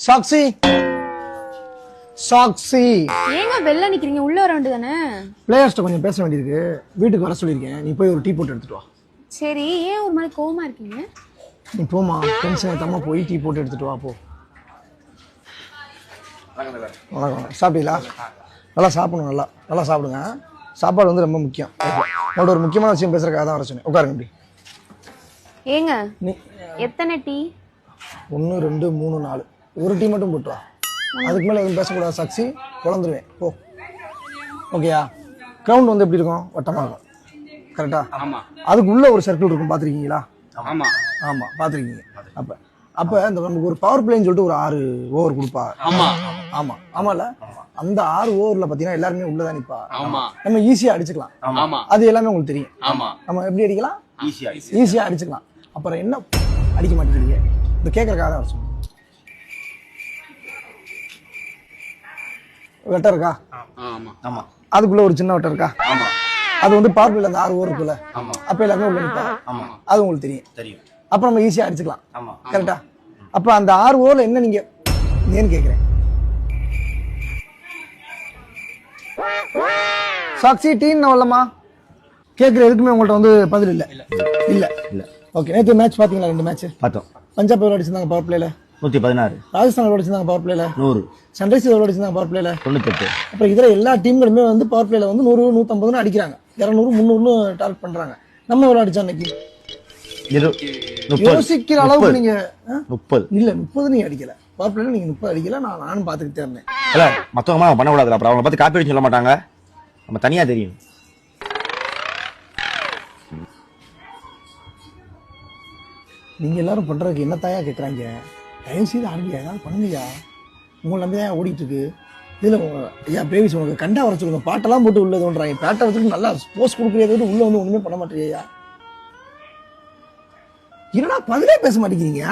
சாக்ஸி சாக்ஸி ஏங்க வெளில நிக்கிறீங்க, உள்ள வர வேண்டியதானே? பிளேயர்ஸ்ட்ட கொஞ்சம் பேச வேண்டியிருக்கு, வீட்டுக்கு வர சொல்லியிருக்கேன். நீ போய் ஒரு டீ போட்டு எடுத்துட்டு வா. சரி, ஏன் ஒரு மாதிரி கோவமா இருக்கீங்க? நீ போமா, டென்ஷன் ஏத்தாம போய் டீ போட்டு எடுத்துட்டு வா போ. வணக்கம். சாப்பிட்டீங்களா? நல்லா சாப்பிடணும், நல்லா நல்லா சாப்பிடுங்க. சாப்பாடு வந்து ரொம்ப முக்கியம். உங்களோட ஒரு முக்கியமான விஷயம் பேசுறதுக்காக தான் வர சொன்னேன். உட்காருங்க. இப்படி ஏங்க நீ எத்தனை டீ? 1 2 3 4 ஒரு டீ மட்டும் போட்டு வா. அதுக்கு மேலே எதுவும் பேசக்கூடாது சாக்ஸி, குழந்துருவேன் போ. ஓகேயா? கிரவுண்ட் வந்து எப்படி இருக்கும்? வட்டமாக இருக்கும். கரெக்டா? அதுக்குள்ள ஒரு சர்க்கிள் இருக்கும், பார்த்துருக்கீங்களா? ஆமாம் பார்த்துருக்கீங்க. அப்போ அந்த நமக்கு ஒரு பவர் பிளேன்னு சொல்லிட்டு ஒரு 6 ஓவர் கொடுப்பா. ஆமாம்ல, அந்த 6 ஓவரில் பார்த்தீங்கன்னா எல்லாருமே உள்ளதான் நிற்பா. நம்ம ஈஸியாக அடிச்சுக்கலாம். அது எல்லாமே உங்களுக்கு தெரியும். நம்ம எப்படி அடிக்கலாம்? ஈஸியாக அடிச்சுக்கலாம். அப்புறம் என்ன அடிக்க மாட்டேங்கிறீங்க? இந்த கேட்கறக்காக தான் வர சொன்னேன். வெட்டம் இருக்கா? அதுக்குள்ள ஒரு சின்ன வெட்டம் இருக்கா? அது வந்து பவர் பிளேல அந்த 6 ஓவர் இருக்குல்ல, அப்ப எல்லாருமே உள்ள நிற்பாங்க. அது உங்களுக்கு தெரியும். அப்ப நம்ம ஈஸியா அடிச்சுக்கலாம். கரெக்டா? அப்ப அந்த 6 ஓவர்ல என்ன நீங்க ஏன்னு கேக்குறேன். சாக்ஸி டீம் வரலமா கேக்குற எதுக்குமே உங்கள்ட்ட வந்து பதில் இல்ல. ஓகே, நேற்று மேட்ச் பாத்தீங்களா? 2 மேட்ச் பார்த்தோம். பஞ்சாப் எவ்வளோ அடிச்சிருந்தாங்க பவர் பிளேல? 116. ராஜஸ்தான் எவ்வளோ அடிச்சிருந்தாங்க பவர் பிளேல? 100. சன்ரைஸ் எவ்வளோ அடிச்சிருந்தாங்க பவர் பிளேல? 98. அப்புறம் இதர எல்லா டீம்களுமே வந்து பவர் பிளேல வந்து 100 150 அடிக்கிறாங்க, 200 300 டார்கெட் பண்றாங்க. நம்ம எவ்வளோ அடிச்சோம் அன்னைக்கு? யோசிக்கிற அளவுக்கு நீங்க 30 இல்ல 30 நீங்க அடிக்கல பவர் பிளேல. நீங்க 30 அடிக்கல, நானும் பாத்துக்கிட்டே இருந்தேன். இல்ல மத்தவங்க பண்ணக்கூடாது, அப்புறம் அவங்களை பார்த்து காப்பி அடிச்சு சொல்ல மாட்டாங்க, நம்ம தனியா தெரியும். நீங்க எல்லாரும் பண்றதுக்கு என்ன தாயா கேட்கறாங்க? தயவு செய்து ஆரம்பியா, ஏதாவது பண்ணுங்கயா. உங்களை நம்பிதான் ஓடிட்டு இருக்கு. இதுல ஐயா பிரேவிஸ் உனக்கு கண்டா வர சொல்லுங்க. பாட்டெல்லாம் போட்டு உள்ள தோன்றாங்க. பேட்டை வச்சுட்டு நல்லா போஸ்ட் கொடுக்குறத உள்ள வந்து ஒண்ணுமே பண்ண மாட்டேங்கய்யா. என்னடா பதிலே பேச மாட்டேங்கிறீங்க?